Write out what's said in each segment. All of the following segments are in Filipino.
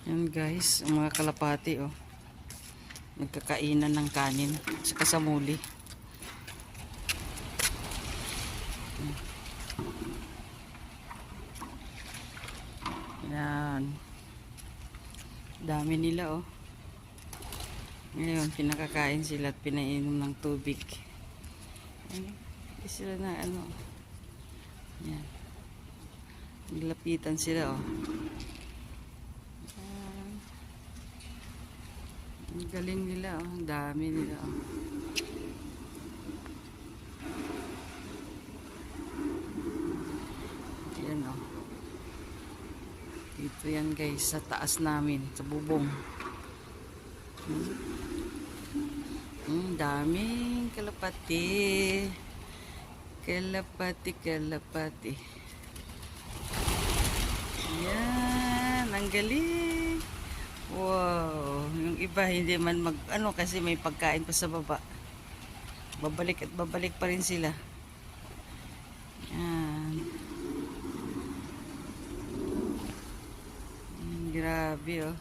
Yan guys, ang mga kalapati oh. Nagkakainan ng kanin sa kasamuli. Yan. Dami nila oh. Ngayon, pinakakain sila at pinainom ng tubig. Hindi sila na ano. Yan. Nilapitan sila oh. Ang galing nila oh. Ang dami nila oh. Yan oh. Dito yan guys, sa taas namin, sa bubong. Daming kalapati. Kalapati. Yan, ang galing. Wow, yung iba hindi man kasi may pagkain pa sa baba. Babalik at babalik pa rin sila. Yan. Grabe oh.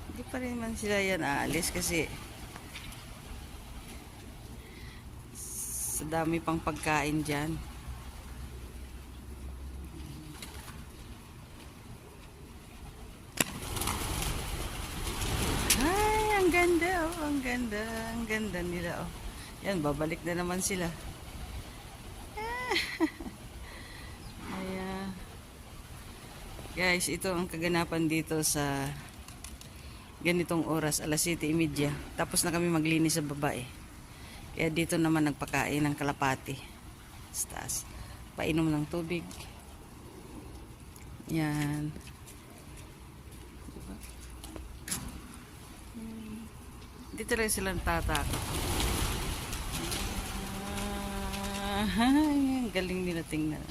Hindi pa rin man sila yan aalis kasi sa dami pang pagkain dyan. Ay, ang ganda oh, ang ganda nila oh. Yan, babalik na naman sila. Ayan. Guys, ito ang kaganapan dito sa ganitong oras, alas 7:30. Tapos na kami maglinis sa baba eh. Kaya dito naman nagpakain ng kalapati. Sa taas. Painom ng tubig. Yan. Diba? Dito rin silang tatakot. Ang galing nila tingnan.